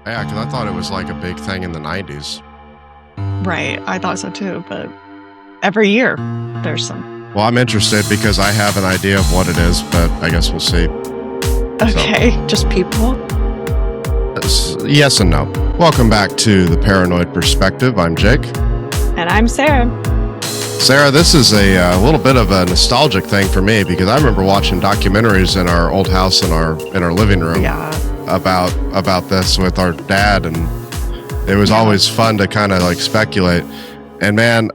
Yeah, because I thought it was like a big thing in the 90s. Right. I thought so too, but every year there's some. Well, I'm interested because I have an idea of what it is, but I guess we'll see. Okay, just people. Yes and no. Welcome back to The Paranoid Perspective. I'm Jake. And I'm Sarah. Sarah, this is a little bit of a nostalgic thing for me because I remember watching documentaries in our old house in our living room about this with our dad, and it was always fun to kind of like speculate. And man,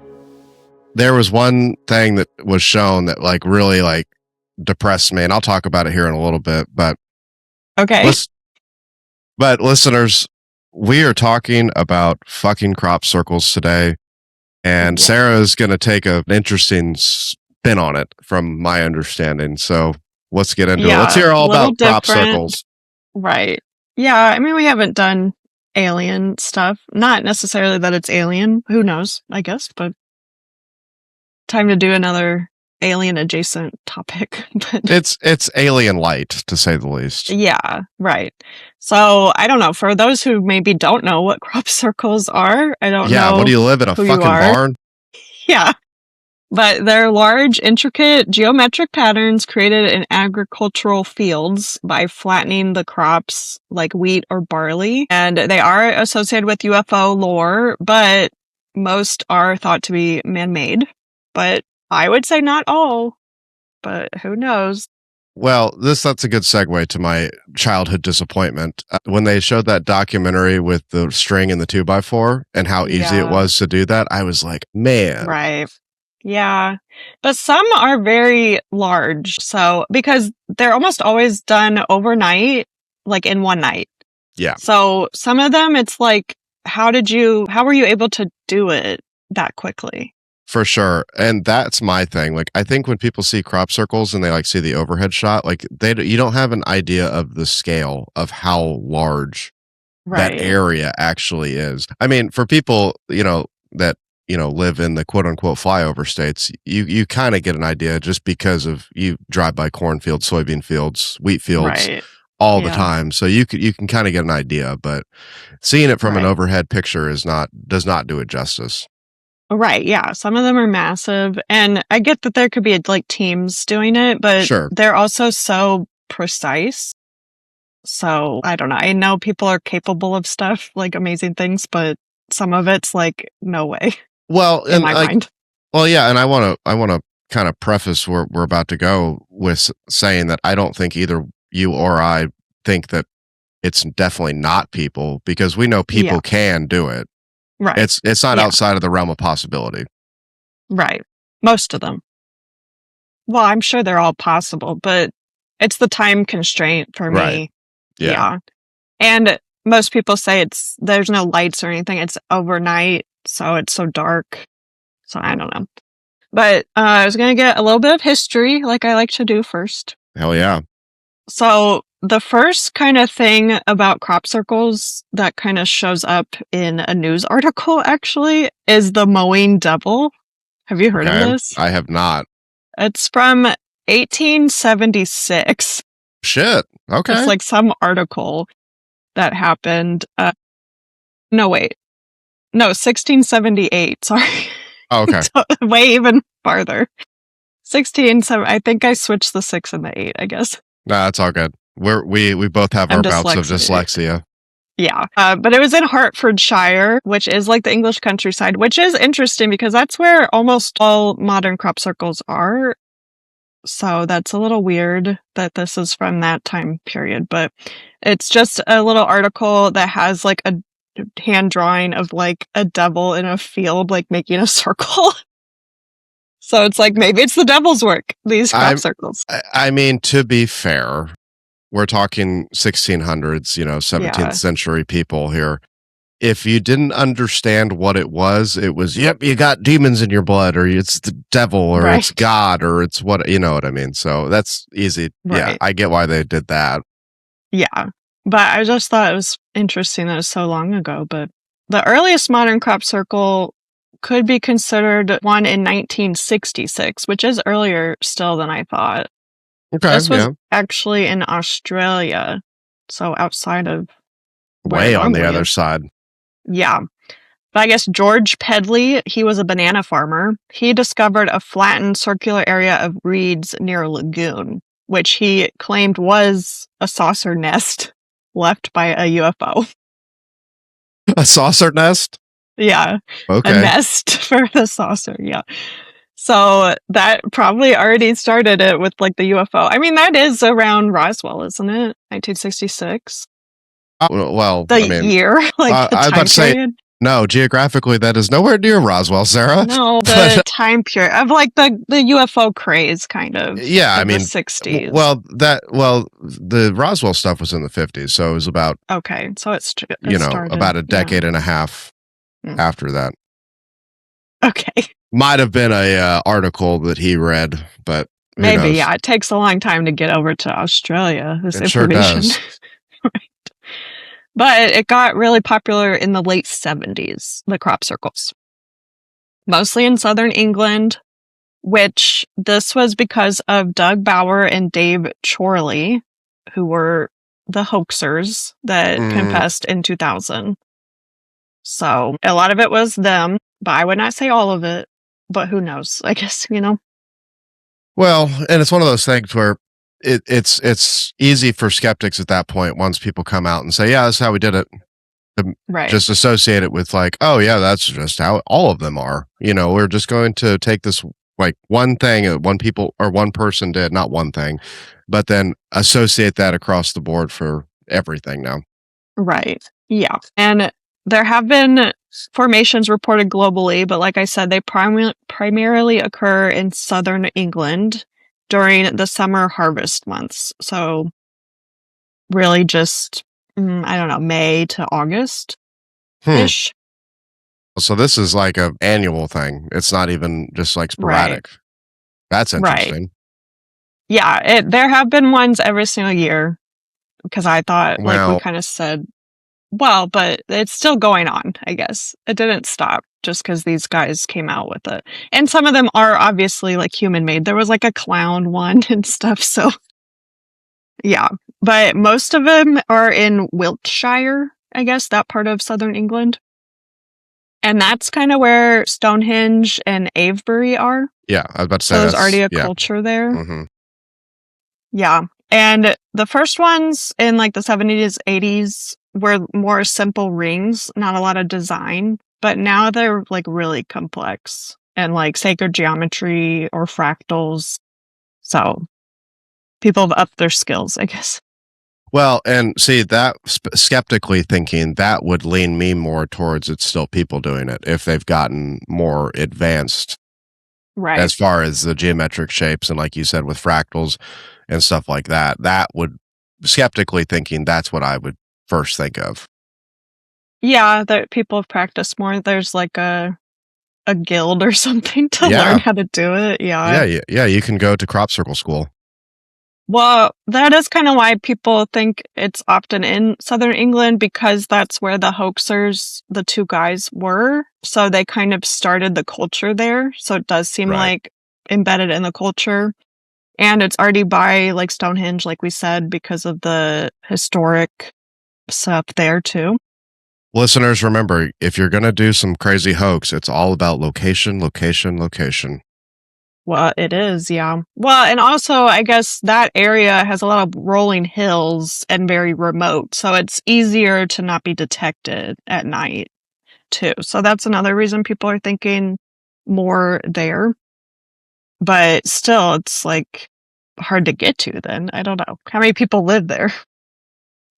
there was one thing that was shown that like really like depressed me, and I'll talk about it here in a little bit. But okay, but listeners, we are talking about fucking crop circles today. And Sarah is going to take an interesting spin on it from my understanding. So let's get into it. Let's hear all about crop circles. Right. Yeah. I mean, we haven't done alien stuff. Not necessarily that it's alien. Who knows, I guess. But time to do another alien adjacent topic. It's alien light, to say the least. Yeah. Right. So I don't know. For those who maybe don't know what crop circles are, I don't know. Yeah. What do you live in a fucking barn? Yeah. But they're large, intricate geometric patterns created in agricultural fields by flattening the crops like wheat or barley. And they are associated with UFO lore, but most are thought to be man-made. But I would say not all, but who knows? Well, that's a good segue to my childhood disappointment. When they showed that documentary with the string and the 2x4 and how easy it was to do that, I was like, man. Right. Yeah. But some are very large. So, because they're almost always done overnight, like in one night. Yeah. So some of them, it's like, how were you able to do it that quickly? For sure. And that's my thing. Like, I think when people see crop circles and they like see the overhead shot, like you don't have an idea of the scale of how large that area actually is. I mean, for people, that, live in the quote unquote flyover states, you kind of get an idea just because of you drive by cornfields, soybean fields, wheat fields all the time. So you can kind of get an idea, but seeing it from an overhead picture does not do it justice. Right. Yeah. Some of them are massive. And I get that there could be like teams doing it, but they're also so precise. So I don't know. I know people are capable of stuff, like amazing things, but some of it's like, no way. Well, in my mind. Well, yeah. And I want to kind of preface where we're about to go with saying that I don't think either you or I think that it's definitely not people, because we know people can do it. Right. It's not outside of the realm of possibility. Right. Most of them. Well, I'm sure they're all possible, but it's the time constraint for me. Yeah. And most people say there's no lights or anything. It's overnight, so it's so dark. So I don't know. But I was going to get a little bit of history, like I like to do first. Hell yeah. So the first kind of thing about crop circles that kind of shows up in a news article, actually, is the Mowing Devil. Have you heard of this? I have not. It's from 1876. Shit. Okay. It's like some article that happened. No, wait. No, 1678. Sorry. Oh, okay. Way even farther. 1670. I think I switched the 6 and the 8, I guess. No, that's all good. We both have our bouts of dyslexia. Yeah. But it was in Hertfordshire, which is like the English countryside, which is interesting because that's where almost all modern crop circles are. So that's a little weird that this is from that time period. But it's just a little article that has like a hand drawing of like a devil in a field, like making a circle. So it's like, maybe it's the devil's work, these crop circles. I mean, to be fair, we're talking 1600s, 17th century people here. If you didn't understand what it was, yep, you got demons in your blood, or it's the devil, or it's God, or it's what, you know what I mean? So that's easy. Right. Yeah, I get why they did that. Yeah. But I just thought it was interesting that it was so long ago. But the earliest modern crop circle could be considered one in 1966, which is earlier still than I thought. Okay. This was actually in Australia, so outside of Way on the other side. Yeah. But I guess George Pedley, he was a banana farmer. He discovered a flattened circular area of reeds near a lagoon, which he claimed was a saucer nest left by a UFO. A saucer nest? Yeah. Okay. A nest for the saucer, yeah. So that probably already started it with like the UFO. I mean, that is around Roswell, isn't it? 1966. Well, the year, like the I was time about to say, period. no, geographically, that is nowhere near Roswell, Sarah. No, the time period of like the UFO craze, kind of. Yeah, I mean, the 60s. The Roswell stuff was in the 50s, so it was about okay, so it started, about a decade and a half after that. Okay, might have been a article that he read, but maybe knows? Yeah, it takes a long time to get over to Australia. This it information. Sure does. Right. But it got really popular in the late 70s, the crop circles. Mostly in southern England, which this was because of Doug Bauer and Dave Chorley, who were the hoaxers that confessed in 2000. So a lot of it was them, but I would not say all of it, but who knows, I guess, Well, and it's one of those things where it's easy for skeptics at that point once people come out and say, yeah, that's how we did it. Right. Just associate it with like, oh yeah, that's just how all of them are. We're just going to take this like one thing one person did, not one thing, but then associate that across the board for everything now. Right. Yeah. And there have been formations reported globally, but like I said, they primarily occur in southern England during the summer harvest months. So really just, I don't know, May to August-ish. So this is like an annual thing. It's not even just like sporadic. Right. That's interesting. Right. Yeah, there have been ones every single year because I thought, like we kind of said, well, but it's still going on, I guess. It didn't stop just because these guys came out with it. And some of them are obviously like human-made. There was like a clown one and stuff, so yeah. But most of them are in Wiltshire, I guess, that part of southern England. And that's kind of where Stonehenge and Avebury are. Yeah, I was about to say so there's already a culture there. Mm-hmm. Yeah. And the first ones in like the 70s, 80s were more simple rings, not a lot of design. But now they're like really complex and like sacred geometry or fractals. So people have upped their skills, I guess. Well, and see that skeptically thinking, that would lean me more towards it's still people doing it if they've gotten more advanced, right? As far as the geometric shapes and like you said with fractals and stuff like that, that would skeptically thinking that's what I would first think of. Yeah, that people have practiced more. There's like a guild or something to learn how to do it. Yeah. You can go to crop circle school. Well, that is kind of why people think it's often in southern England because that's where the hoaxers, the two guys, were. So they kind of started the culture there. So it does seem like embedded in the culture. And it's already by like Stonehenge, like we said, because of the historic stuff there too. Listeners, remember, if you're going to do some crazy hoax, it's all about location, location, location. Well, it is, yeah. Well, and also, I guess that area has a lot of rolling hills and very remote, so it's easier to not be detected at night, too. So that's another reason people are thinking more there. But still, it's like hard to get to then. I don't know. How many people live there?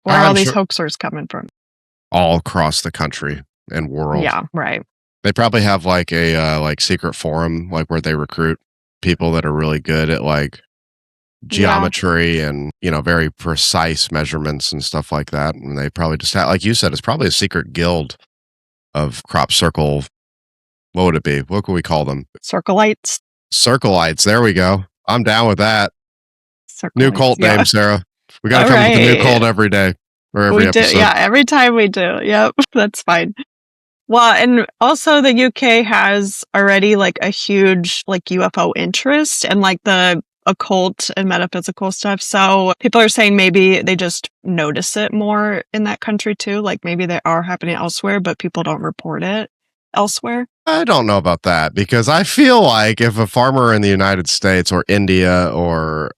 Where are all these hoaxers coming from? All across the country and world. Yeah, right. They probably have like a like secret forum, like where they recruit people that are really good at like geometry and very precise measurements and stuff like that, and they probably just have, like you said, it's probably a secret guild of crop circle. What would it be? What could we call them? Circleites. There we go. I'm down with that. New cult name, Sarah. We got to come up with a new cult every day or every episode. Every time we do. Yep, that's fine. Well, and also the UK has already like a huge like UFO interest, and like the occult and metaphysical stuff. So people are saying maybe they just notice it more in that country too. Like maybe they are happening elsewhere, but people don't report it elsewhere. I don't know about that because I feel like if a farmer in the United States or India or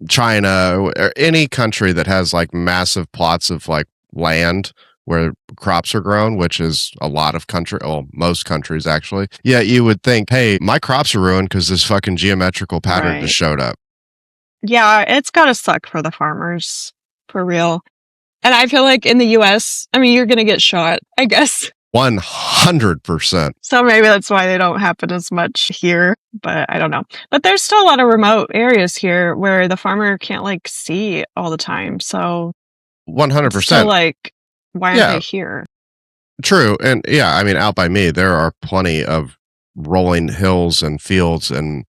China or any country that has like massive plots of like land where crops are grown, which is a lot of most countries actually. Yeah, you would think, hey, my crops are ruined because this fucking geometrical pattern just showed up. Yeah, it's gotta suck for the farmers, for real. And I feel like in the US, I mean, you're gonna get shot, I guess. 100%. So maybe that's why they don't happen as much here, but I don't know. But there's still a lot of remote areas here where the farmer can't like see all the time. So 100%. Still like, why aren't they here? True. And yeah, I mean, out by me, there are plenty of rolling hills and fields and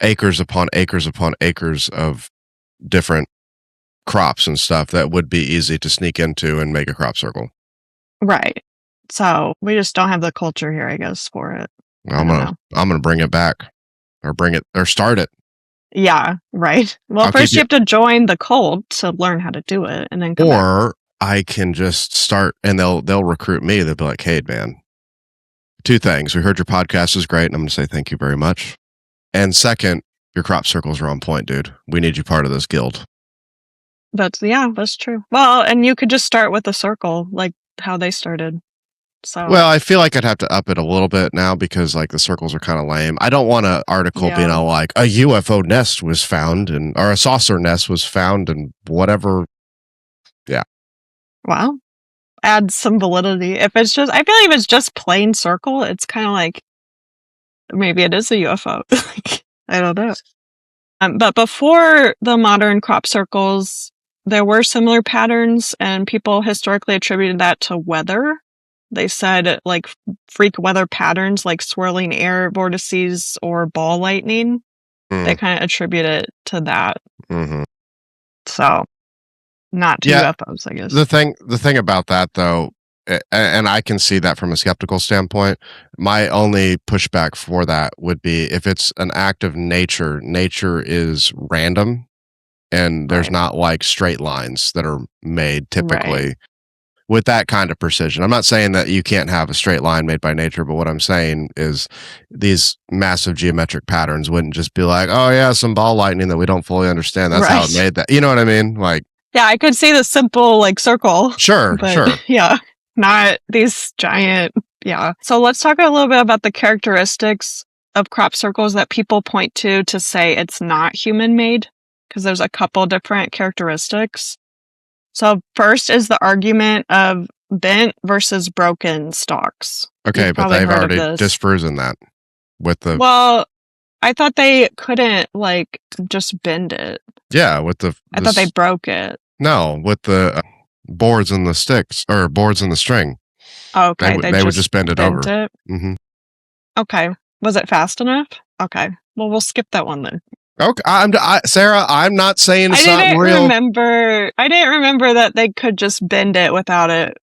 acres upon acres upon acres of different crops and stuff that would be easy to sneak into and make a crop circle. Right. So we just don't have the culture here, I guess, for it. I'm gonna bring it back, or start it. Yeah, right. Well, first you have to join the cult to learn how to do it, and then I can just start, and they'll recruit me. They'll be like, "Hey, man, 2 things. We heard your podcast is great, and I'm gonna say thank you very much. And second, your crop circles are on point, dude. We need you part of this guild." That's true. Well, and you could just start with a circle, like how they started. So well, I feel like I'd have to up it a little bit now because like the circles are kind of lame. I don't want an article being all like a UFO nest was found or a saucer nest was found and whatever. Yeah. Wow. Add some validity. If it's just, I feel like if it's just plain circle, it's kind of like maybe it is a UFO. I don't know. But before the modern crop circles, there were similar patterns, and people historically attributed that to weather. They said like freak weather patterns like swirling air vortices or ball lightning. They kind of attribute it to that. Mm-hmm. So not to UFOs, I guess. The thing about that though, and I can see that from a skeptical standpoint, my only pushback for that would be if it's an act of nature is random and there's not like straight lines that are made typically with that kind of precision. I'm not saying that you can't have a straight line made by nature, but what I'm saying is these massive geometric patterns wouldn't just be like, oh yeah, some ball lightning that we don't fully understand. That's how it made that. You know what I mean? Like, yeah, I could see the simple like circle. Sure. Yeah, not these giant. Yeah. So let's talk a little bit about the characteristics of crop circles that people point to say it's not human made, because there's a couple different characteristics. So first is the argument of bent versus broken stalks. Okay, but they've already disproven that with the... Well, I thought they couldn't like just bend it. Yeah, with the... I thought they broke it. No, with the boards and the sticks, or boards and the string. Okay, they would just bend it over. Mm-hmm. Okay, was it fast enough? Okay, well we'll skip that one then. Okay, Sarah, I'm not saying it's not real. I didn't remember that they could just bend it without it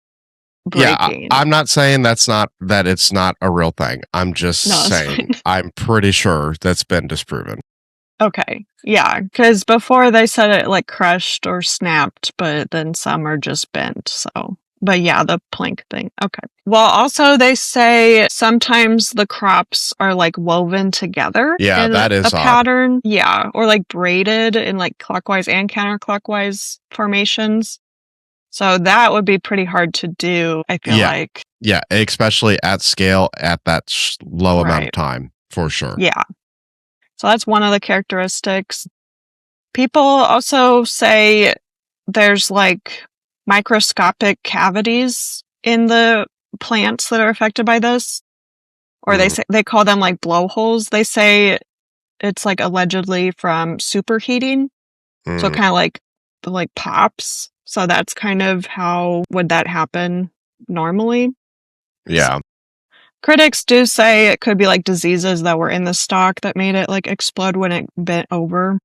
breaking. Yeah, I'm not saying that it's not a real thing. I'm just saying I'm pretty sure that's been disproven. Okay, yeah, because before they said it like crushed or snapped, but then some are just bent. So, but yeah, the plank thing. Okay. Well, also they say sometimes the crops are like woven together. Yeah, that is a pattern. Yeah, or like braided in like clockwise and counterclockwise formations. So that would be pretty hard to do, I feel like. Yeah, especially at scale at that low amount of time, for sure. Yeah. So that's one of the characteristics. People also say there's like microscopic cavities in the plants that are affected by this, or they call them like blowholes. They say it's like allegedly from superheating, so it kind of like pops. So that's kind of how would that happen normally. Yeah. So critics do say it could be like diseases that were in the stock that made it like explode when it bent over,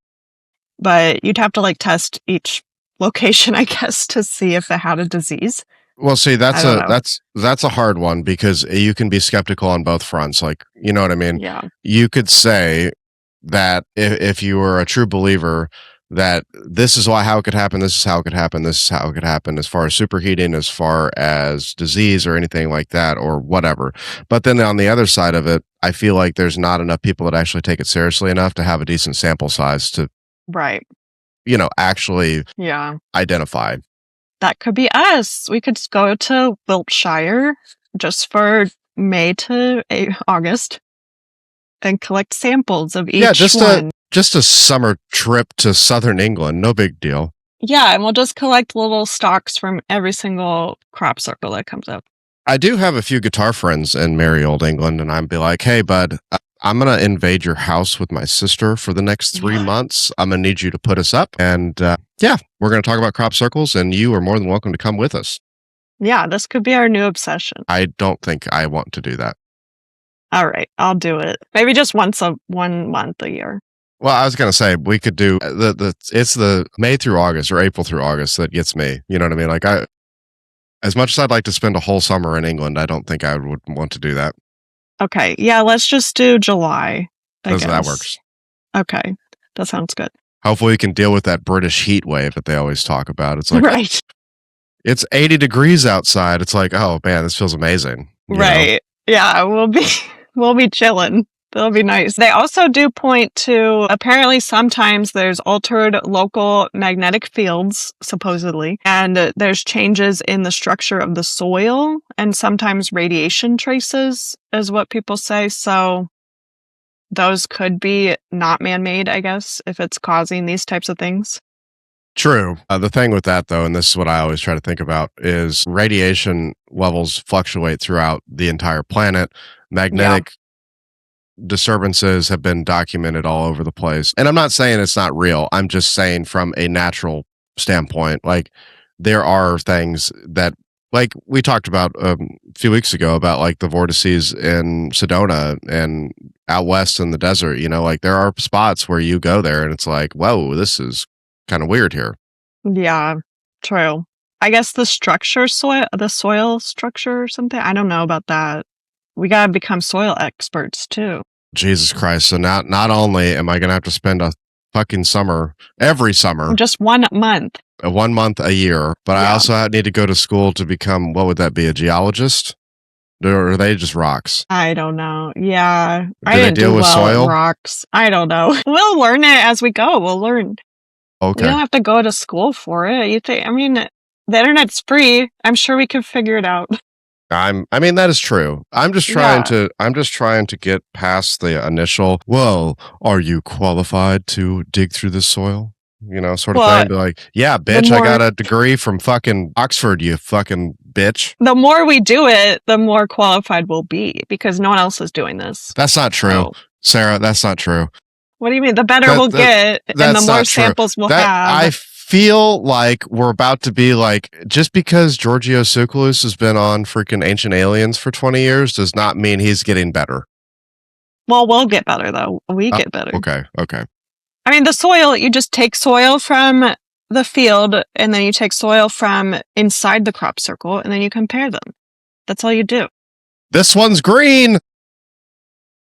but you'd have to like test each location, I guess, to see if it had a disease. Well, see, that's a hard one because you can be skeptical on both fronts. Like, you know what I mean? Yeah. You could say that if you were a true believer that this is how it could happen, this is how it could happen, this is how it could happen, as far as superheating, as far as disease or anything like that, or whatever. But then on the other side of it, I feel like there's not enough people that actually take it seriously enough to have a decent sample size to, Right. actually identify. That could be us. We could go to Wiltshire just for May to August and collect samples of each one. Just a summer trip to southern England. No big deal. Yeah, and we'll just collect little stalks from every single crop circle that comes up. I do have a few guitar friends in merry old England, and I'd be like, hey, bud, I'm going to invade your house with my sister for the next 3 months. I'm going to need you to put us up. And we're going to talk about crop circles, and you are more than welcome to come with us. Yeah, this could be our new obsession. I don't think I want to do that. All right, I'll do it. Maybe just 1 month a year. Well, I was going to say we could do it's the May through August or April through August that gets me. You know what I mean? Like as much as I'd like to spend a whole summer in England, I don't think I would want to do that. Okay. Yeah, let's just do July. That works. Okay. That sounds good. Hopefully we can deal with that British heat wave that they always talk about. It's like, right. It's 80 degrees outside. It's like, oh man, this feels amazing. Right. Yeah, we'll be chilling. That'll be nice. They also do point to, apparently sometimes there's altered local magnetic fields, supposedly, and there's changes in the structure of the soil, and sometimes radiation traces is what people say. So those could be not man-made, I guess, if it's causing these types of things. True. The thing with that, though, and this is what I always try to think about, is radiation levels fluctuate throughout the entire planet. Magnetic disturbances have been documented all over the place. And I'm not saying it's not real. I'm just saying from a natural standpoint, like there are things that, like we talked about a few weeks ago about like the vortices in Sedona and out west in the desert, like there are spots where you go there and it's like, whoa, this is kind of weird here. Yeah, true. I guess the soil structure or something. I don't know about that. We got to become soil experts too. Jesus Christ. So now, not only am I going to have to spend a fucking summer, every summer. Just 1 month. 1 month a year. But I also need to go to school to become, what would that be, a geologist? Or are they just rocks? I don't know. Yeah. Do they deal with soil? Rocks. I don't know. We'll learn it as we go. We'll learn. Okay. You don't have to go to school for it. The internet's free. I'm sure we could figure it out. That is true. I'm just trying to get past the initial, well, are you qualified to dig through this soil? Sort of thing. Be like, yeah, bitch, I got a degree from fucking Oxford, you fucking bitch. The more we do it, the more qualified we'll be because no one else is doing this. That's not true, Sarah. That's not true. What do you mean? The better we'll get and the more samples we'll have. I feel like we're about to be like, just because Giorgio Tsoukalos has been on freaking Ancient Aliens for 20 years does not mean he's getting better. Well, we'll get better though. We get better. Okay. I mean, the soil, you just take soil from the field and then you take soil from inside the crop circle and then you compare them. That's all you do. This one's green.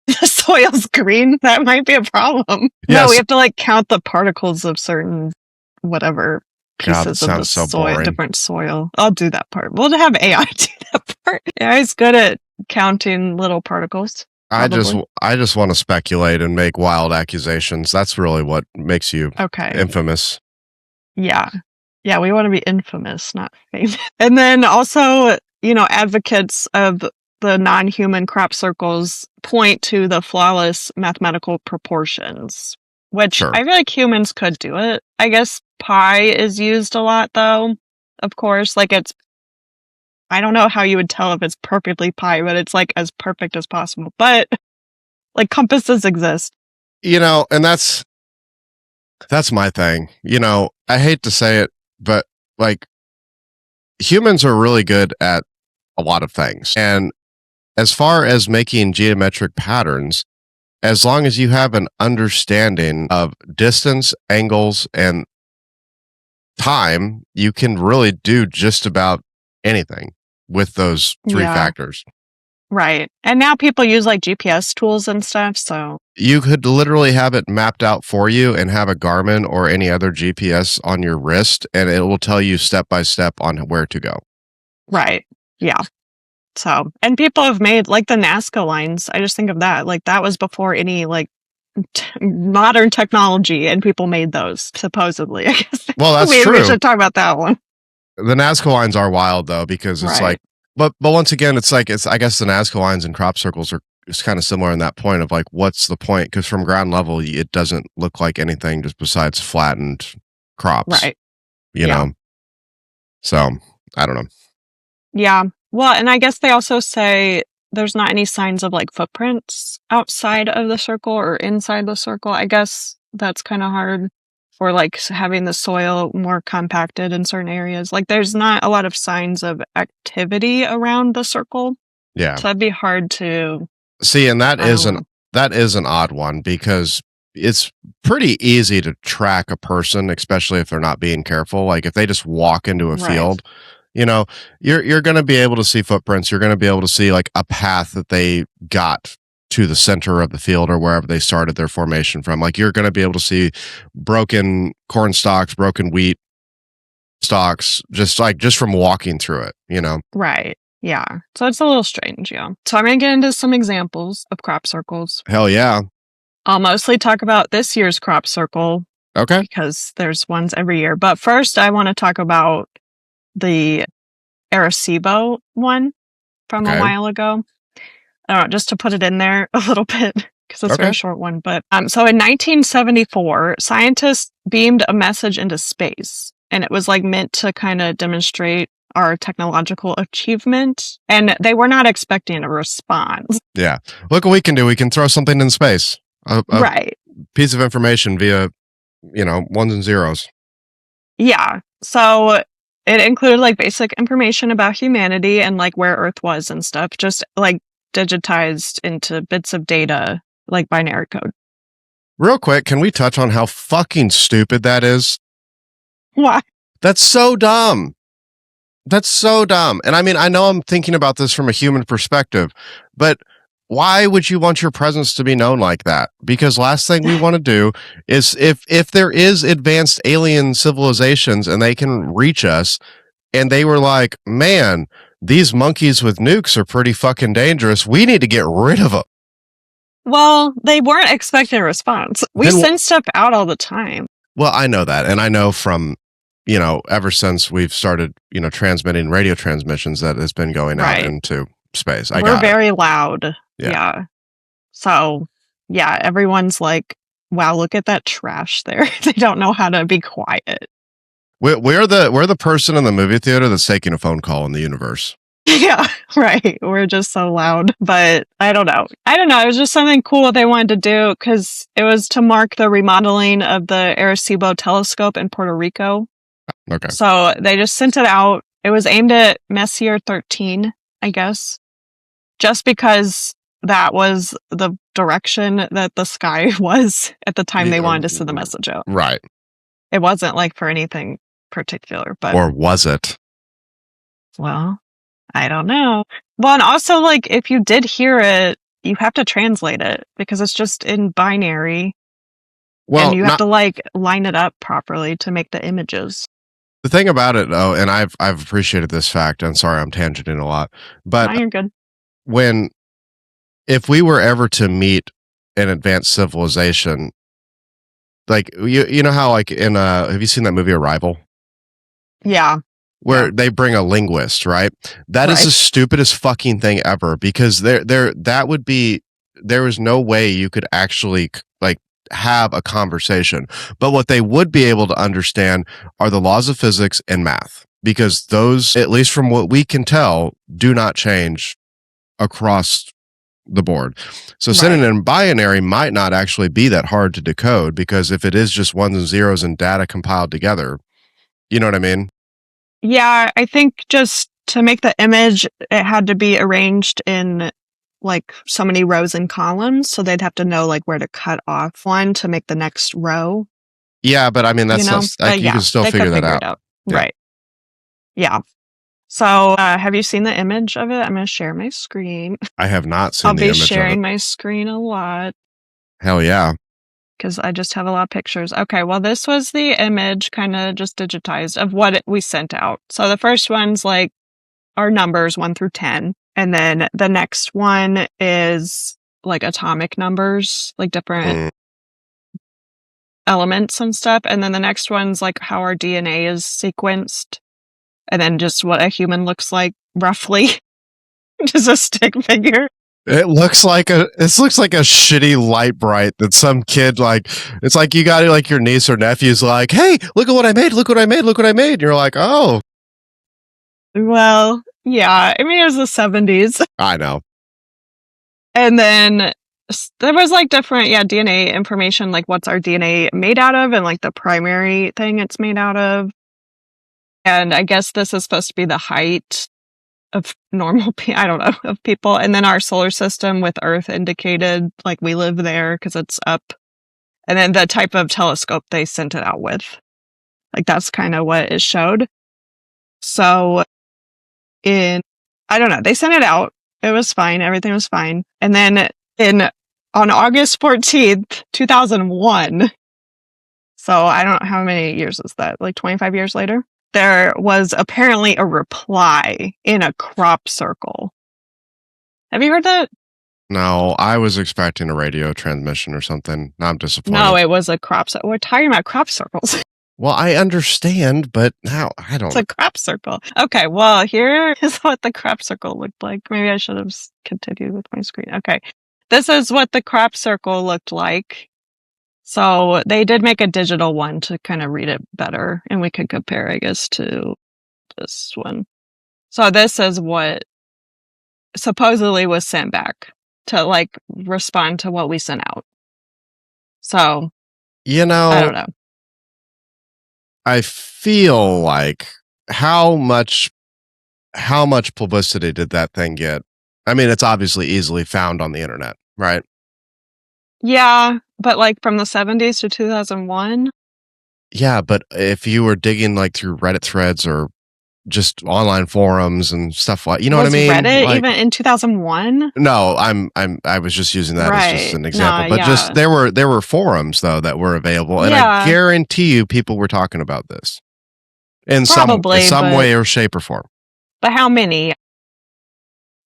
The soil's green. That might be a problem. Yes. No, we have to count the particles of certain whatever pieces of the soil, different soil. I'll do that part. We'll have AI do that part. AI's good at counting little particles. Probably. I just want to speculate and make wild accusations. That's really what makes you infamous. Yeah. Yeah, we want to be infamous, not famous. And then also, advocates of the non-human crop circles point to the flawless mathematical proportions, which I feel like humans could do it. I guess pi is used a lot, though. Of course, I don't know how you would tell if it's perfectly pi, but it's as perfect as possible. But compasses exist. And that's my thing. I hate to say it, but humans are really good at a lot of things. And as far as making geometric patterns, as long as you have an understanding of distance, angles, and time, you can really do just about anything with those three factors. Right. And now people use like GPS tools and stuff, so You could literally have it mapped out for you and have a Garmin or any other GPS on your wrist, and it will tell you step by step on where to go. right. Yeah. So, and people have made like the Nazca lines. I just think of that. Like that was before any like modern technology, and people made those supposedly. I guess. Well, that's Maybe true. we should talk about that one. The Nazca lines are wild though, because it's like, but once again, it's like I guess the Nazca lines and crop circles are it's kind of similar in that point of like, what's the point? Because from ground level, it doesn't look like anything just besides flattened crops, right? You know. So I don't know. Yeah. Well, and I guess they also say there's not any signs of like footprints outside of the circle or inside the circle. I guess that's kind of hard for like having the soil more compacted in certain areas. Like there's not a lot of signs of activity around the circle. Yeah. So that'd be hard to see, and that is an odd one because it's pretty easy to track a person, especially if they're not being careful. Like if they just walk into a field, you know, you're going to be able to see footprints. You're going to be able to see like a path that they got to the center of the field or wherever they started their formation from. Like you're going to be able to see broken corn stalks, broken wheat stalks, just from walking through it, you know? Right. Yeah. So it's a little strange. Yeah. So I'm going to get into some examples of crop circles. Hell yeah. I'll mostly talk about this year's crop circle. Okay. Because there's ones every year. But first, I want to talk about the Arecibo one from a while ago. I don't know, just to put it in there a little bit because it's a very short one. But so in 1974, scientists beamed a message into space, and it was like meant to kind of demonstrate our technological achievement, and they were not expecting a response. Yeah. Look what we can do. We can throw something in space. A piece of information via, ones and zeros. Yeah. So it included like basic information about humanity and like where Earth was and stuff, just like digitized into bits of data, like binary code. Real quick, can we touch on how fucking stupid that is? Why? That's so dumb. That's so dumb. And I mean, I know I'm thinking about this from a human perspective, but why would you want your presence to be known like that? Because last thing we want to do is if there is advanced alien civilizations and they can reach us and they were like, man, these monkeys with nukes are pretty fucking dangerous. We need to get rid of them. Well, they weren't expecting a response. We send stuff out all the time. Well, I know that. And I know from, ever since we've started, transmitting radio transmissions that has been going out into space. We're very loud. Yeah. So, yeah, everyone's like, wow, look at that trash there. They don't know how to be quiet. We're the person in the movie theater that's taking a phone call in the universe. Yeah, right. We're just so loud. But I don't know. It was just something cool they wanted to do because it was to mark the remodeling of the Arecibo telescope in Puerto Rico. Okay. So they just sent it out. It was aimed at Messier 13, I guess, just because that was the direction that the sky was at the time they wanted to send the message out. Right. It wasn't like for anything particular, but... Or was it? Well, I don't know. Well, and also, like, if you did hear it, you have to translate it because it's just in binary. Well, and you have to, like, line it up properly to make the images. The thing about it, though, and I've appreciated this fact, and sorry I'm tangenting a lot, but... No, you're good. If we were ever to meet an advanced civilization, like you know how like in have you seen that movie Arrival? Yeah. Where they bring a linguist, right? That is the stupidest fucking thing ever because there is no way you could actually like have a conversation. But what they would be able to understand are the laws of physics and math because those, at least from what we can tell, do not change across the board. So sending in binary might not actually be that hard to decode because if it is just ones and zeros and data compiled together, you know what I mean? Yeah, I think just to make the image, it had to be arranged in like so many rows and columns. So they'd have to know like where to cut off one to make the next row. Yeah, but I mean, that's you can still figure that out. Yeah. Right. Yeah. So, have you seen the image of it? I'm going to share my screen. I have not I'll seen the be image of it. sharing my screen a lot Hell yeah. because I just have a lot of pictures. Okay, well, this was the image kind of just digitized of what we sent out. So the first one's like our numbers 1 through 10. And then the next one is like atomic numbers, like different elements and stuff. And then the next one's like how our DNA is sequenced. And then just what a human looks like roughly. Just a stick figure. It looks like a shitty light bright that some kid like. It's like you got like your niece or nephew's like, hey, look at what I made, look what I made, look what I made. And you're like, oh. Well, yeah. I mean, it was the 70s. I know. And then there was like different, DNA information, like what's our DNA made out of and like the primary thing it's made out of. And I guess this is supposed to be the height of normal, I don't know, of people. And then our solar system with Earth indicated like we live there because it's up. And then the type of telescope they sent it out with. Like that's kind of what it showed. So I don't know, they sent it out. It was fine. Everything was fine. And then on August 14th, 2001, so I don't know how many years is that, like 25 years later, there was apparently a reply in a crop circle. Have you heard that? No, I was expecting a radio transmission or something. Now I'm disappointed. No, it was a crop circle. We're talking about crop circles. Well, I understand, but now I don't. It's a crop circle. Okay, well, here is what the crop circle looked like. Maybe I should have continued with my screen. Okay, this is what the crop circle looked like. So they did make a digital one to kind of read it better, and we could compare, I guess, to this one. So this is what supposedly was sent back to like respond to what we sent out. So, I don't know. I feel like how much publicity did that thing get? I mean, it's obviously easily found on the internet, right? Yeah, but like from the 70s to 2001. Yeah, but if you were digging like through Reddit threads or just online forums and stuff like, you know what I mean? Reddit like, even in 2001? No, I was just using that as just an example. But just there were forums though that were available, and I guarantee you people were talking about this in some way or shape or form. But how many?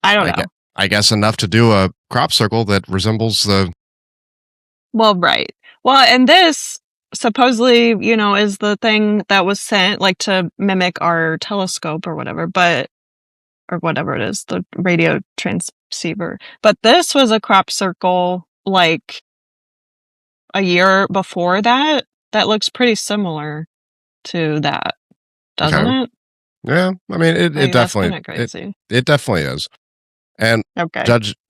I don't know. I guess enough to do a crop circle that resembles the. Well, right. Well, and this supposedly, is the thing that was sent like to mimic our telescope or whatever, or whatever it is, the radio transceiver. But this was a crop circle like a year before that. That looks pretty similar to that, doesn't it? Yeah, I mean, it definitely it definitely is. And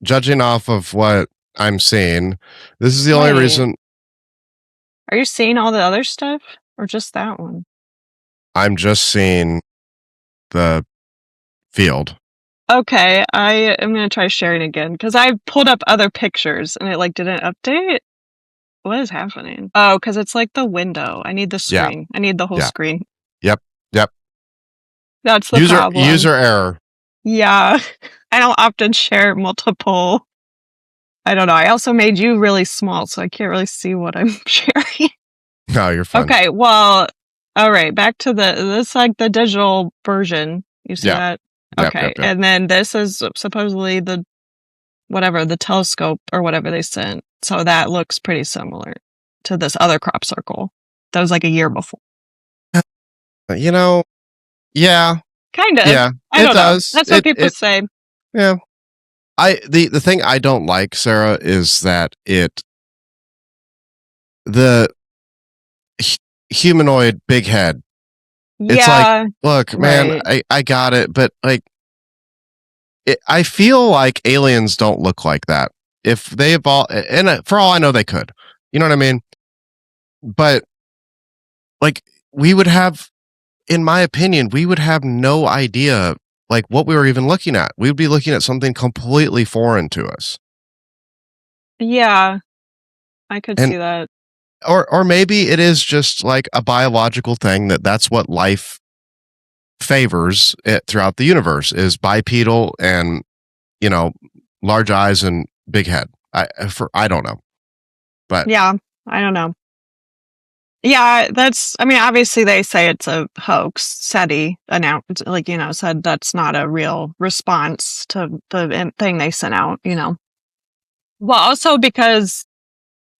judging off of what I'm seeing, this is the only reason. Are you seeing all the other stuff or just that one? I'm just seeing the field. Okay, I am going to try sharing again because I pulled up other pictures and it like didn't update. What is happening? Oh, because it's like the window. I need the screen. I need the whole screen. Yep. That's the problem. User error. Yeah. I don't often share multiple. I don't know. I also made you really small, so I can't really see what I'm sharing. No, you're fine. Okay, well, all right. Back to this like the digital version. You see that? Okay, yep. And then this is supposedly the telescope or whatever they sent. So that looks pretty similar to this other crop circle. That was like a year before. Yeah. Kind of. Yeah, I don't know. That's what people say. Yeah. The thing I don't like, Sarah, is that the humanoid big head. It's like, look, man, I got it, but like, I feel like aliens don't look like that. If they evolve, and for all I know, they could. You know what I mean? But like, we would have, in my opinion, we would have no idea like what we were even looking at. We would be looking at something completely foreign to us. Yeah, I could see that. Or maybe it is just like a biological thing that's what life favors it throughout the universe is bipedal and, large eyes and big head. I don't know, but yeah, I don't know. Yeah, obviously they say it's a hoax. SETI announced, said that's not a real response to the thing they sent out, Well, also because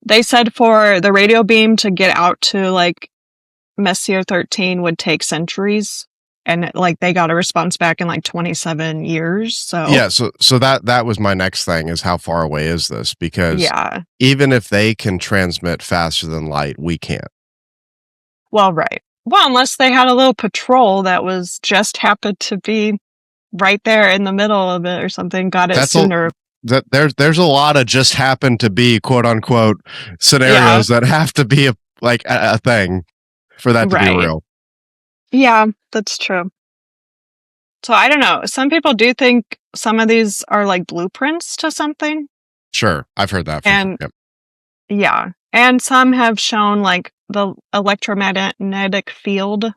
they said for the radio beam to get out to, Messier 13 would take centuries. And, they got a response back in, 27 years, so... Yeah, so that was my next thing, is how far away is this? Because yeah. even if they can transmit faster than light, we can't. Well, right. Well, unless they had a little patrol that was just happened to be right there in the middle of it or something, got it sooner. There's a lot of just happen to be, quote unquote, scenarios that have to be a thing for that to be real. Yeah, that's true. So I don't know. Some people do think some of these are like blueprints to something. Sure, I've heard that. Yeah, and some have shown the electromagnetic field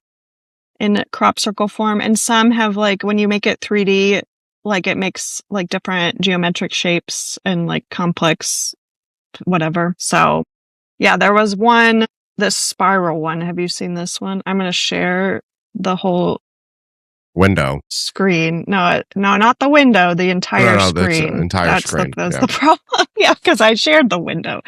in crop circle form, and some have when you make it 3D, it makes different geometric shapes and complex whatever. So yeah, there was one, this spiral one. Have you seen this one? I'm going to share the whole window screen. No, not the window, the entire screen. That's the problem. Yeah, because I shared the window.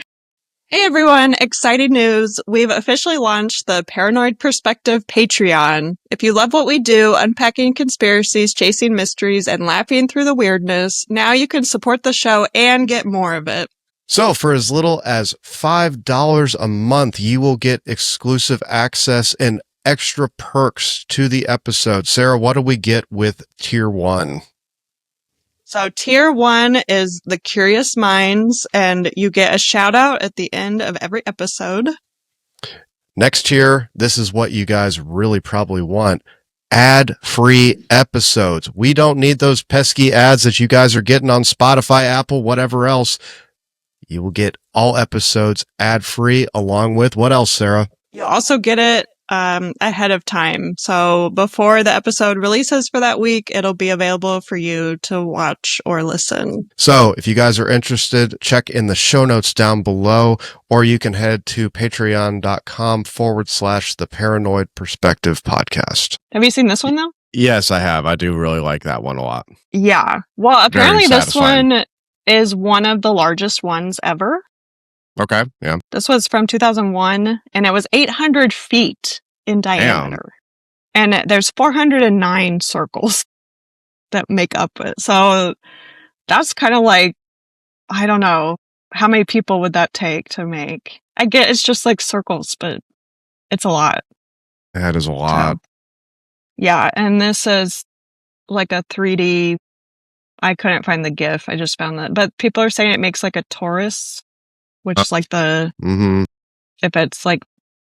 Hey everyone, exciting news. We've officially launched the Paranoid Perspective Patreon. If you love what we do, unpacking conspiracies, chasing mysteries, and laughing through the weirdness, now you can support the show and get more of it. So for as little as $5 a month, you will get exclusive access and extra perks to the episode. Sarah, what do we get with Tier 1? So Tier 1 is the Curious Minds, and you get a shout out at the end of every episode. Next tier, this is what you guys really probably want. Ad-free episodes. We don't need those pesky ads that you guys are getting on Spotify, Apple, whatever else. You will get all episodes ad-free, along with what else, Sarah? You'll also get it ahead of time. So before the episode releases for that week, it'll be available for you to watch or listen. So if you guys are interested, check in the show notes down below, or you can head to patreon.com/the Paranoid Perspective Podcast. Have you seen this one though? Yes, I have. I do really like that one a lot. Yeah. Well, apparently this one is one of the largest ones ever. Okay, yeah. This was from 2001, and it was 800 feet in diameter. Damn. And there's 409 circles that make up it. So that's kind of I don't know, how many people would that take to make? I get it's just circles, but it's a lot. That is a lot. So, yeah, and this is a 3D... I couldn't find the GIF. I just found that. But people are saying it makes a torus, which is if it's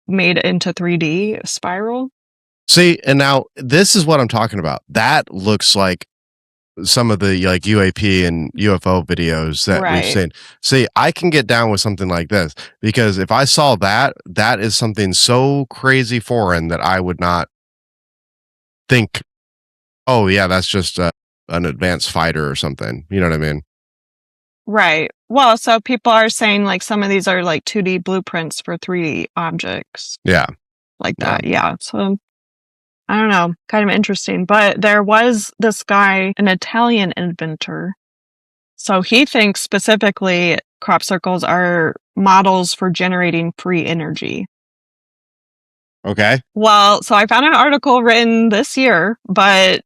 made into 3D spiral. See, and now this is what I'm talking about. That looks like some of the UAP and UFO videos that we've seen. See, I can get down with something like this because if I saw that, that is something so crazy foreign that I would not think, oh yeah, that's just an advanced fighter or something. You know what I mean? Right. Well, so people are saying some of these are 2D blueprints for 3D objects. Yeah. Like that. Yeah. So I don't know. Kind of interesting. But there was this guy, an Italian inventor. So he thinks specifically crop circles are models for generating free energy. Okay. Well, so I found an article written this year, but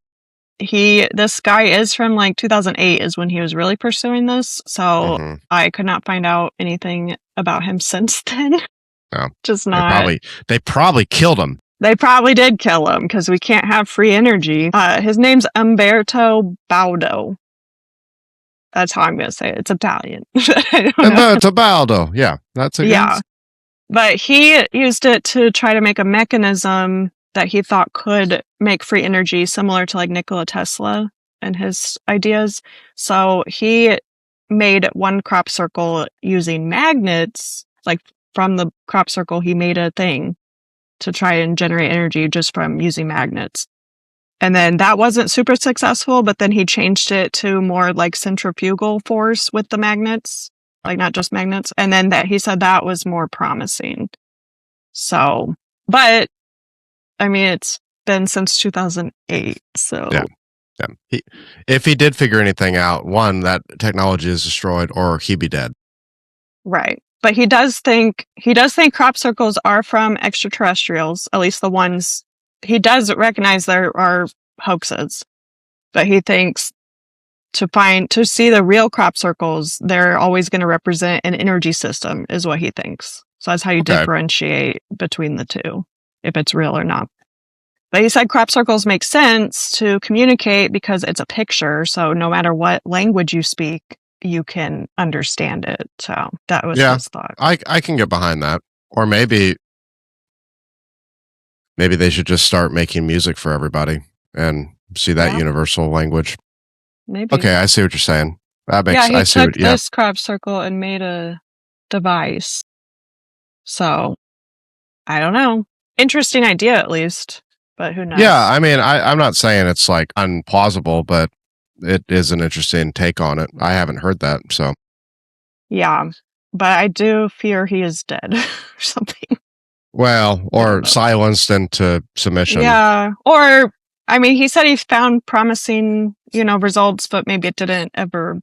this guy is from 2008 is when he was really pursuing this. So I could not find out anything about him since then. No. Just not. They probably killed him. They probably did kill him because we can't have free energy. His name's Umberto Baudo. That's how I'm going to say it. It's Italian. Umberto Baudo. Yeah. That's it. Yeah. But he used it to try to make a mechanism that he thought could make free energy similar to Nikola Tesla and his ideas. So he made one crop circle using magnets. From the crop circle, he made a thing to try and generate energy just from using magnets. And then that wasn't super successful, but then he changed it to more like centrifugal force with the magnets, like not just magnets. And then that he said that was more promising. So, but I mean, it's been since 2008. So, yeah. If he did figure anything out, one, that technology is destroyed, or he'd be dead. Right. But he does think crop circles are from extraterrestrials, at least the ones he does recognize there are hoaxes. But he thinks to see the real crop circles, they're always going to represent an energy system, is what he thinks. So that's how you differentiate between the two, if it's real or not. But he said crop circles make sense to communicate because it's a picture. So no matter what language you speak, you can understand it. So that was his thought. I can get behind that. Or maybe they should just start making music for everybody and see that universal language. Maybe. Okay, I see what you're saying. He took this crop circle and made a device. So, I don't know. Interesting idea, at least. But who knows? Yeah, I mean, I'm not saying it's like unplausible, but it is an interesting take on it. I haven't heard that, so. Yeah, but I do fear he is dead or something. Well, or silenced into submission. Yeah, or, I mean, he said he found promising, results, but maybe it didn't ever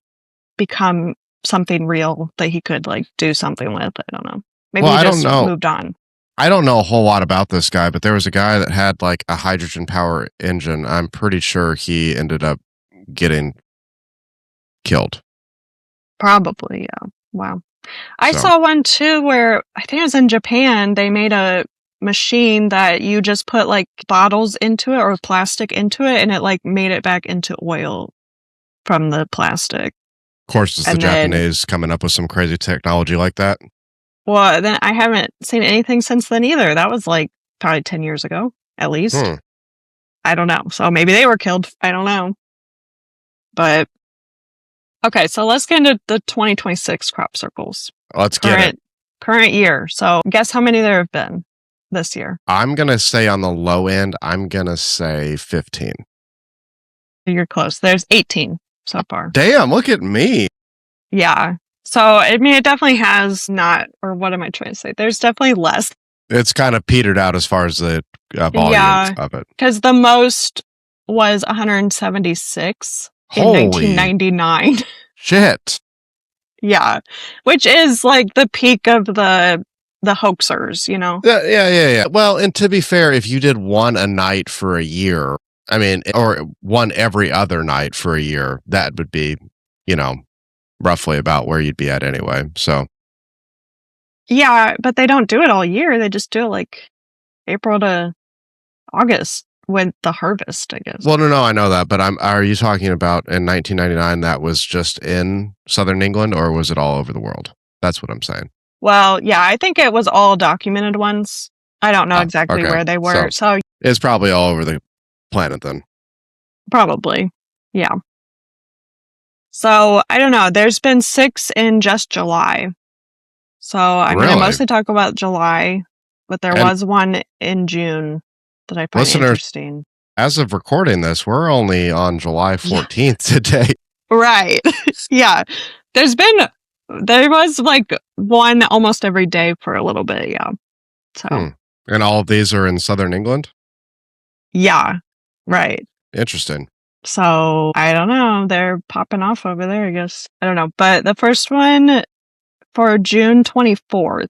become something real that he could, like, do something with. I don't know. Maybe he just moved on. I don't know a whole lot about this guy, but there was a guy that had, like, a hydrogen power engine. I'm pretty sure he ended up getting killed. Probably, yeah. Wow. I saw one too where I think it was in Japan. They made a machine that you just put like bottles into it or plastic into it, and it like made it back into oil from the plastic. Of course, it's the Japanese coming up with some crazy technology like that. Well, then I haven't seen anything since then either. That was like probably 10 years ago, at least. I don't know. So maybe they were killed. I don't know. But okay, so let's get into the 2026 crop circles. Let's get it. Current year. So guess how many there have been this year? I'm going to say on the low end, I'm going to say 15. You're close. There's 18 so far. Damn, look at me. Yeah. So, I mean, it definitely has not, or what am I trying to say? There's definitely less. It's kind of petered out as far as the volume of it. Because the most was 176 in 1999. Shit. Yeah. Which is like the peak of the hoaxers, Yeah. Well, and to be fair, if you did one a night for a year, I mean, or one every other night for a year, that would be, roughly about where you'd be at anyway. So. Yeah, but they don't do it all year. They just do it like April to August with the harvest, I guess. Well, no, I know that, but are you talking about in 1999 that was just in Southern England, or was it all over the world? That's what I'm saying. Well, yeah, I think it was all documented ones. I don't know exactly where they were. So it's probably all over the planet then. Probably. Yeah. So I don't know. There's been 6 in just July. So I'm going to mostly talk about July, but there was one in June that I find interesting. As of recording this, we're only on July 14th today. Right. Yeah. There was like one almost every day for a little bit. Yeah. So. And all of these are in Southern England? Yeah. Right. Interesting. So I don't know. They're popping off over there, I guess. I don't know. But the first one for June 24th.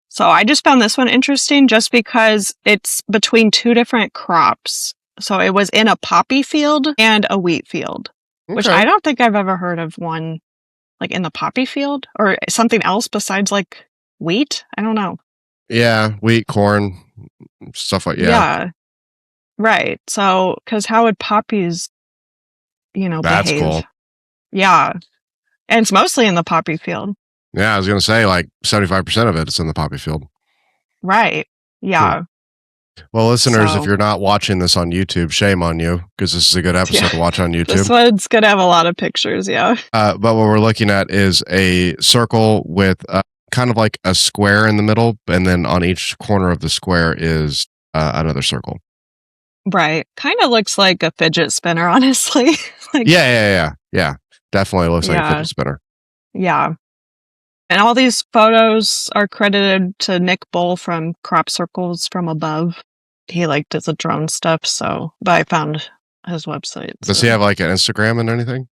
So I just found this one interesting just because it's between 2 different crops. So it was in a poppy field and a wheat field, which I don't think I've ever heard of one like in the poppy field or something else besides like wheat. I don't know. Yeah. Wheat, corn, stuff like Yeah. Right. So, because how would poppies, That's behave? Cool. Yeah. And it's mostly in the poppy field. Yeah, I was going to say like 75% of it is in the poppy field. Right. Yeah. Well, listeners, if you're not watching this on YouTube, shame on you, because this is a good episode to watch on YouTube. This one's going to have a lot of pictures, yeah. But what we're looking at is a circle with kind of like a square in the middle, and then on each corner of the square is another circle. Right. Kind of looks like a fidget spinner, honestly. Like, yeah. Definitely looks like a fidget spinner. Yeah. And all these photos are credited to Nick Bull from Crop Circles from Above. He does the drone stuff, but I found his website. Does he have like an Instagram and anything?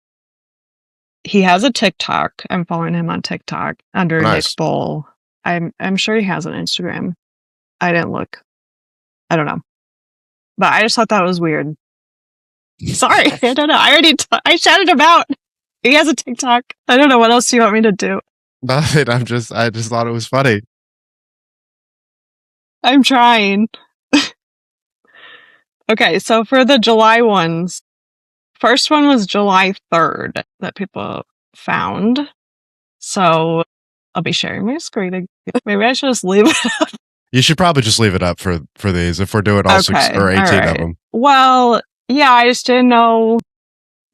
He has a TikTok. I'm following him on TikTok under Nick Bull. I'm sure he has an Instagram. I didn't look. I don't know. But I just thought that was weird. Sorry, I don't know. I shouted him out. He has a TikTok. I don't know what else you want me to do. Nothing. I just thought it was funny. I'm trying. Okay, so for the July ones, first one was July 3rd that people found. So I'll be sharing my screen again. Maybe I should just leave it up. You should probably just leave it up for these if we're doing all 6 or 18 of them. Well, yeah, I just didn't know.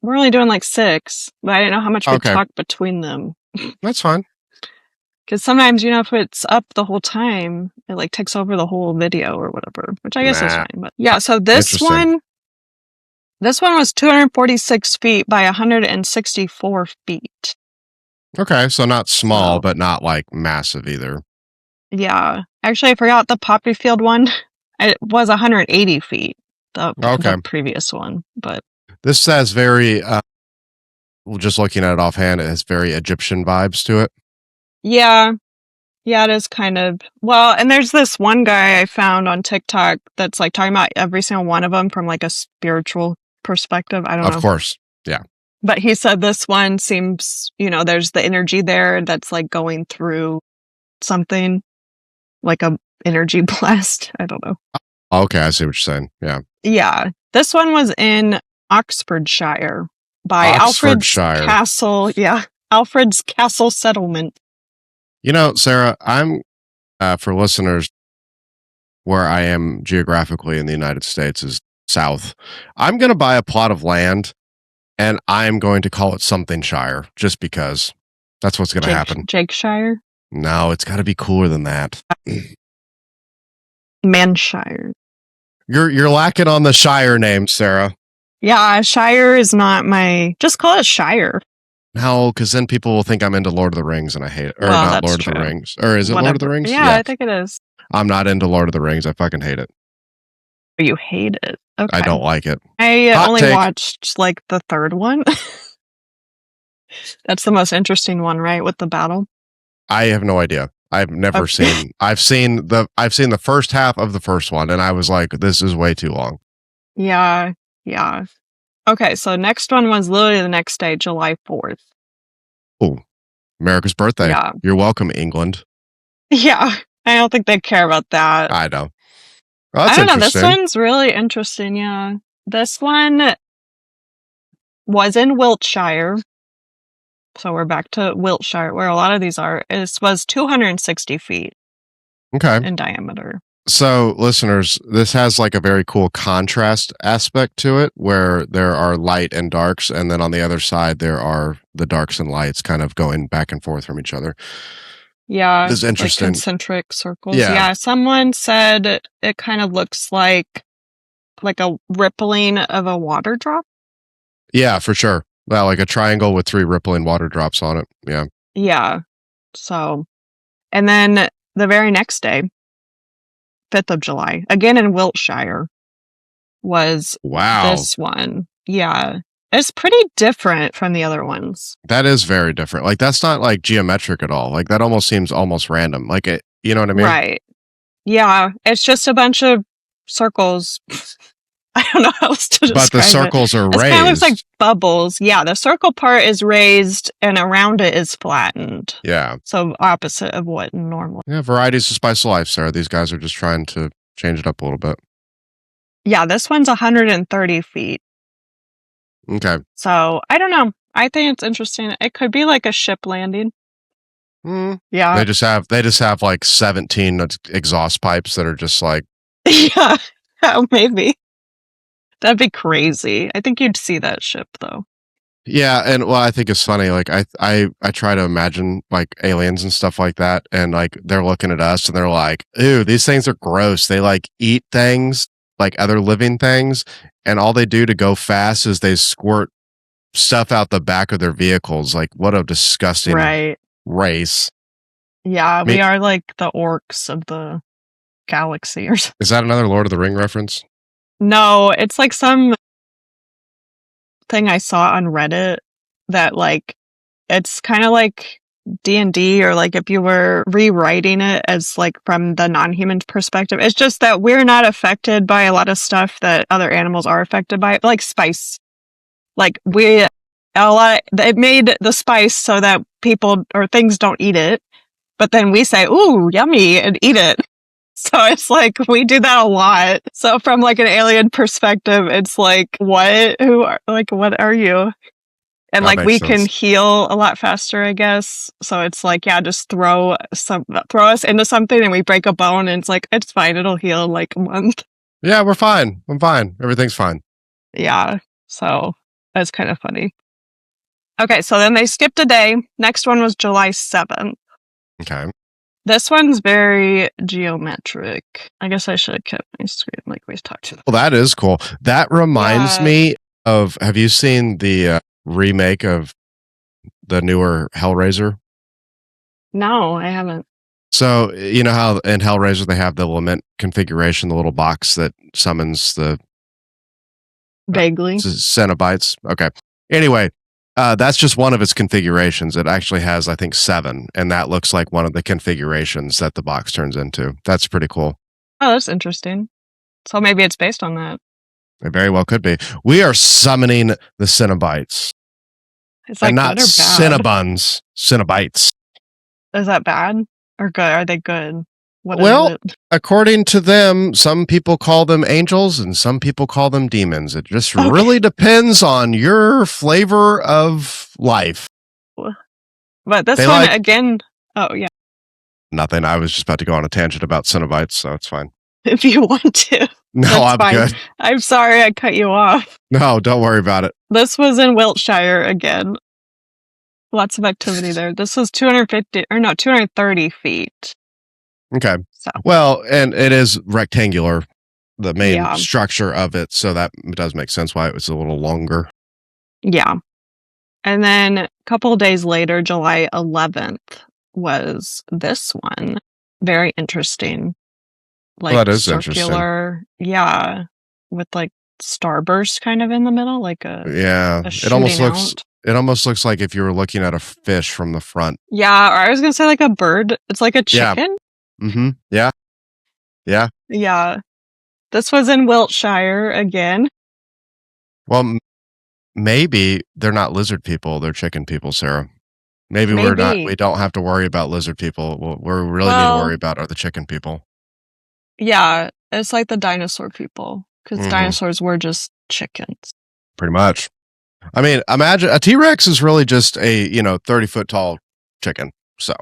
We're only doing 6, but I didn't know how much we talk between them. That's fine. Because sometimes, if it's up the whole time, it takes over the whole video or whatever, which I guess is fine. But yeah, so this one was 246 feet by 164 feet. Okay, so not small, but not massive either. Yeah. Actually, I forgot the poppy field one. It was 180 feet, the previous one. But this says very, just looking at it offhand, it has very Egyptian vibes to it. Yeah. Yeah, it is kind of. Well, and there's this one guy I found on TikTok that's talking about every single one of them from a spiritual perspective. I don't know. Of course. Yeah. But he said this one seems, there's the energy there that's going through something like a energy blast. I don't know. Okay, I see what you're saying. Yeah. Yeah. This one was in Oxfordshire by Alfred's Castle. Yeah. Alfred's Castle Settlement. Sarah, I'm, for listeners, where I am geographically in the United States is south. I'm going to buy a plot of land and I'm going to call it something Shire just because that's what's going to happen. Jakeshire? No, it's got to be cooler than that. Manshire. You're lacking on the Shire name, Sarah. Yeah, Shire is not just call it Shire. No, because then people will think I'm into Lord of the Rings and I hate it. Or not Lord of the Rings. Or is it Lord of the Rings? Yeah, I think it is. I'm not into Lord of the Rings. I fucking hate it. You hate it? Okay. I don't like it. I only watched the third one. That's the most interesting one, right? With the battle. I have no idea. I've never seen. I've seen the first half of the first one, and I was like, "This is way too long." Yeah. Okay, so next one was literally the next day, July 4th. Oh, America's birthday! Yeah. You're welcome, England. Yeah, I don't think they care about that. I know. Well, I don't know. This one's really interesting. Yeah, this one was in Wiltshire. So we're back to Wiltshire, where a lot of these are. This was 260 feet in diameter. So, listeners, this has a very cool contrast aspect to it, where there are light and darks, and then on the other side, there are the darks and lights kind of going back and forth from each other. Yeah. This is interesting. Concentric circles. Yeah. Someone said it kind of looks like a rippling of a water drop. Yeah, for sure. Well, like a triangle with 3 rippling water drops on it. Yeah. Yeah. So, and then the very next day, 5th of July, again in Wiltshire, was this one. Yeah. It's pretty different from the other ones. That is very different. That's not geometric at all. That almost seems almost random. You know what I mean? Right. Yeah. It's just a bunch of circles. I don't know how else to describe it. But the circles are raised. It kind of looks like bubbles. Yeah, the circle part is raised and around it is flattened. Yeah. So opposite of what normal. Yeah, variety is the spice of life, Sarah. These guys are just trying to change it up a little bit. Yeah, this one's 130 feet. Okay. So, I don't know. I think it's interesting. It could be a ship landing. Yeah. They just have 17 exhaust pipes that are just Yeah, maybe. That'd be crazy. I think you'd see that ship though. Yeah, and I think it's funny. I try to imagine aliens and stuff like that, and they're looking at us and they're like, "Ew, these things are gross. They eat things." like other living things, and all they do to go fast is they squirt stuff out the back of their vehicles. Like, what a disgusting race. Yeah, we are like the orcs of the galaxy or something. Is that another Lord of the Ring reference? No, it's like some thing I saw on Reddit that like it's kind of like D&D, or like if you were rewriting it as like from the non-human perspective. It's just that we're not affected by a lot of stuff that other animals are affected by, like spice. Like it made the spice so that people or things don't eat it, but then we say, "Ooh, yummy," and eat it. So it's like we do that a lot. So from like an alien perspective, it's like, what? What are you? And like we can heal a lot faster, I guess. So it's like, yeah, just throw us into something and we break a bone and it's like, it's fine. It'll heal in like a month. Yeah, we're fine. I'm fine. Everything's fine. Yeah. So that's kind of funny. Okay. So then they skipped a day. Next one was July 7th. Okay. This one's very geometric. I guess I should have kept my screen like we talked about. Well, that is cool. That reminds me of, have you seen the remake of the newer Hellraiser? No, I haven't. So, you know how in Hellraiser they have the lament configuration, the little box that summons the vaguely Cenobites. Okay. Anyway, that's just one of its configurations. It actually has, I think, 7, and that looks like one of the configurations that the box turns into. That's pretty cool. Oh, that's interesting. So maybe it's based on that. It very well could be. We are summoning the Cenobites. It's like, and not Cinnabons, Cenobites. Is that bad or good? Are they good? Well, according to them, some people call them angels and some people call them demons. It just really depends on your flavor of life. But this one, again, oh, yeah. Nothing. I was just about to go on a tangent about Cenobites, so it's fine. If you want to. No, I'm fine. Good. I'm sorry I cut you off. No, don't worry about it. This was in Wiltshire again. Lots of activity there. This was 230 feet. Okay. So. Well, and it is rectangular, the main structure of it, so that does make sense why it was a little longer. Yeah. And then a couple of days later, July 11th, was this one. Very interesting. Like that is circular, interesting. Yeah, with like starburst kind of in the middle, like a it almost looks like if you were looking at a fish from the front. Yeah, or I was gonna say like a bird. It's like a chicken. Yeah. Mm-hmm. Yeah. Yeah. Yeah. This was in Wiltshire again. Well, maybe they're not lizard people; they're chicken people, Sarah. Maybe. We're not. We don't have to worry about lizard people. What we really need to worry about are the chicken people. Yeah, it's like the dinosaur people, because dinosaurs were just chickens. Pretty much. I mean, imagine a T-Rex is really just a 30-foot tall chicken. So.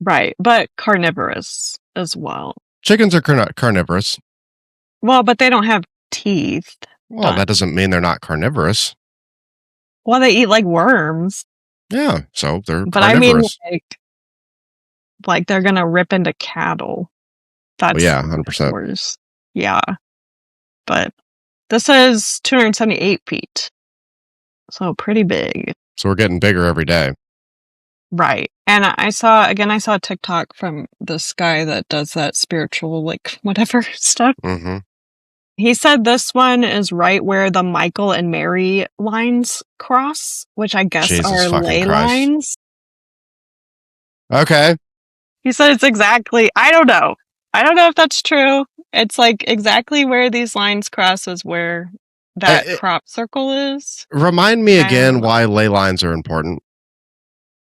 Right, but carnivorous as well. Chickens are carnivorous. Well, but they don't have teeth. Well, that doesn't mean they're not carnivorous. Well, they eat like worms. Yeah, so they're but carnivorous. I mean, like they're gonna rip into cattle. That's 100%. Yeah, but this is 278 feet, so pretty big. So we're getting bigger every day. Right. And I saw a TikTok from this guy that does that spiritual, like, whatever stuff. Mm-hmm. He said this one is right where the Michael and Mary lines cross, which I guess are ley lines. Okay. He said it's exactly, I don't know if that's true. It's like exactly where these lines cross is where that crop circle is. Remind me again why ley lines are important.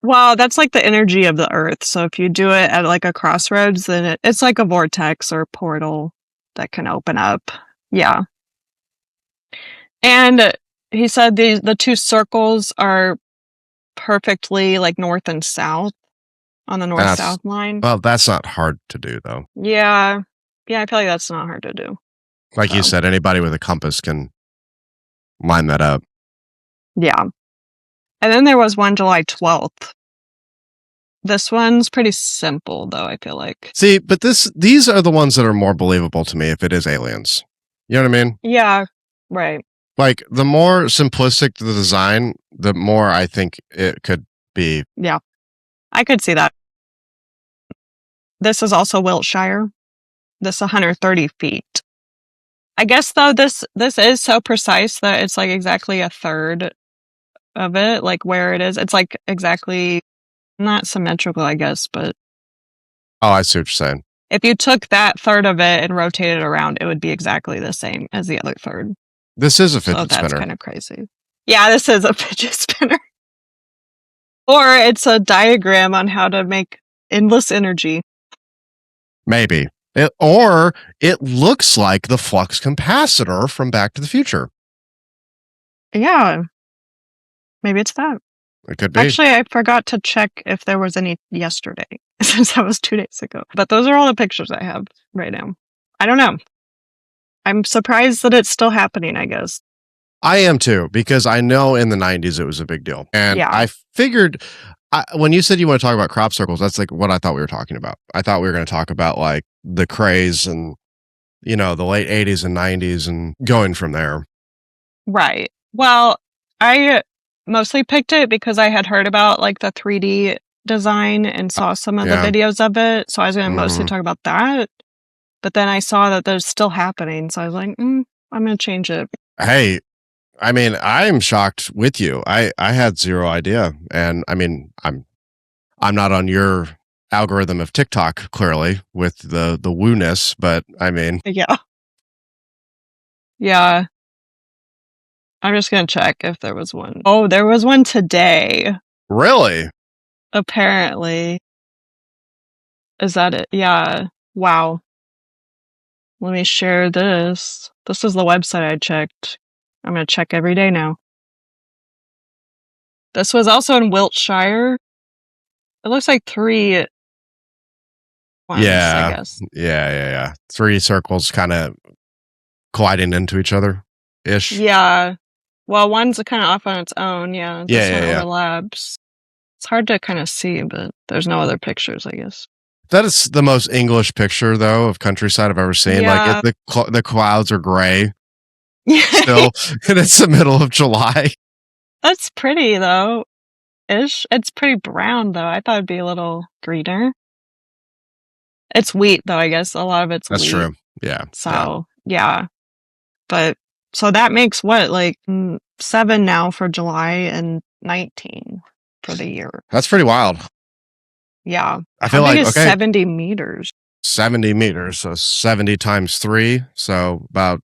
Well, that's like the energy of the earth. So if you do it at like a crossroads, then it's like a vortex or portal that can open up. Yeah. And he said the two circles are perfectly like north and south on the north-south line. Well, that's not hard to do, though. Yeah. Yeah, I feel like that's not hard to do. Like you said, anybody with a compass can line that up. Yeah. And then there was one July 12th. This one's pretty simple, though, I feel like. See, but these are the ones that are more believable to me if it is aliens. You know what I mean? Yeah. Right. Like, the more simplistic the design, the more I think it could be. Yeah. I could see that. This is also Wiltshire. This 130 feet. I guess though this is so precise that it's like exactly a third of it, like where it is. It's like exactly not symmetrical, I guess, but Oh, I see what you're saying. if you took that third of it and rotated it around, it would be exactly the same as the other third. This is a So fidget that's spinner. kind of crazy. Yeah, this is a fidget spinner. Or it's a diagram on how to make endless energy. Maybe. Or it looks like the flux capacitor from Back to the Future. Yeah. Maybe it's that. It could be. Actually, I forgot to check if there was any yesterday, since that was 2 days ago. But those are all the pictures I have right now. I don't know. I'm surprised that it's still happening, I guess. I am too, because I know in the 90s it was a big deal. And Yeah. I figured when you said you want to talk about crop circles, that's like what I thought we were talking about. I thought we were going to talk about like the craze and, you know, the late 80s and 90s and going from there. Right. Well, I mostly picked it because I had heard about like the 3D design and saw some of the videos of it. So I was going to mostly talk about that. But then I saw that there's still happening. So I was like, I'm going to change it. Hey, I mean, I'm shocked with you. I had zero idea. And I mean, I'm not on your algorithm of TikTok, clearly, with the woo-ness, but I mean. Yeah. Yeah. I'm just going to check if there was one. Oh, there was one today. Really? Apparently. Is that it? Yeah. Wow. Let me share this. This is the website I checked. I'm going to check every day now. This was also in Wiltshire. It looks like 3 ones, Yeah. I guess. Yeah. 3 circles kind of colliding into each other ish. Yeah. Well, one's kind of off on its own. Yeah. This one overlaps. It's hard to kind of see, but there's no other pictures, I guess. That is the most English picture, though, of countryside I've ever seen. Yeah. Like the clouds are gray Yeah. still, and it's the middle of July. That's pretty, though. Ish. It's pretty brown, though. I thought it'd be a little greener. It's wheat, though, I guess. A lot of it's That's wheat. true. Yeah. So, yeah. But, so that makes what? Like 7 now for July and 19 for the year. That's pretty wild. Yeah. I feel How big like, is 70 meters? 70 meters. So 70 times 3. So about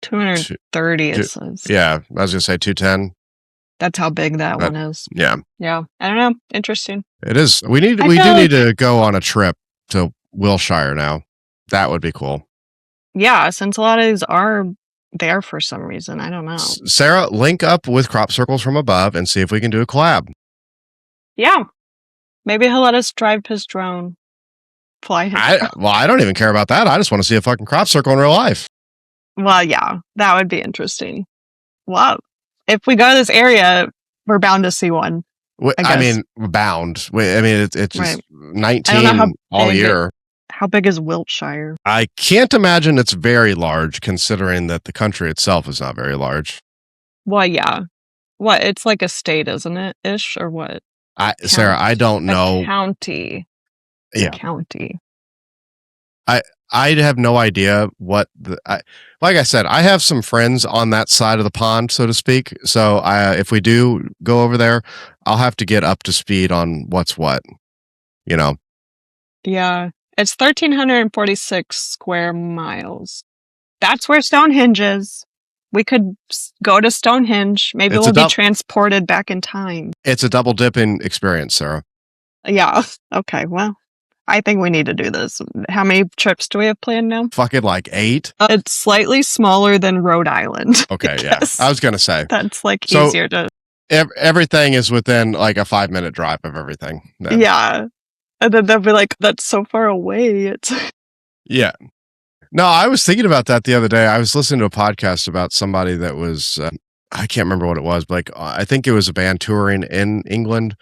230, it says. Yeah. I was going to say 210. That's how big that one is. Yeah. Yeah. I don't know. Interesting. It is. We do need to go on a trip to Wiltshire now. That would be cool. Yeah. Since a lot of these are there for some reason. I don't know. Sarah, link up with Crop Circles from above and see if we can do a collab. Yeah. Maybe he'll let us drive his drone. Fly his drone. Well, I don't even care about that. I just want to see a fucking crop circle in real life. Well, yeah. That would be interesting. Well, if we go to this area, we're bound to see one. I mean, bound. I mean, it's just 19 all year. How big is Wiltshire? I can't imagine it's very large, considering that the country itself is not very large. Well, yeah. What? It's like a state, isn't it? Ish or what? Sarah, I don't know. A county. Yeah. County. I have no idea what like I said, I have some friends on that side of the pond, so to speak. So if we do go over there, I'll have to get up to speed on what's what, you know? Yeah. It's 1,346 square miles. That's where Stonehenge is. We could go to Stonehenge. Maybe we'll be transported back in time. It's a double dipping experience, Sarah. Yeah. Okay. Well, I think we need to do this. How many trips do we have planned now? Fucking like 8. It's slightly smaller than Rhode Island. Okay. Yeah. I was going to say. That's like easier to. Everything is within like a 5-minute drive of everything. Then. Yeah. And then they'll be like, that's so far away. It's. Yeah. No, I was thinking about that the other day. I was listening to a podcast about somebody that was, I can't remember what it was, but like, I think it was a band touring in England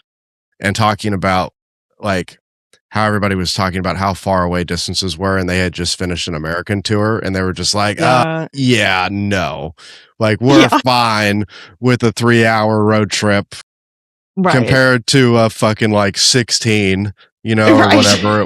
and talking about like how everybody was talking about how far away distances were, and they had just finished an American tour, and they were just like, Yeah. yeah, no. Like, we're Yeah. fine with a 3-hour road trip Right. compared to a fucking, like, 16, you know, or Right. whatever it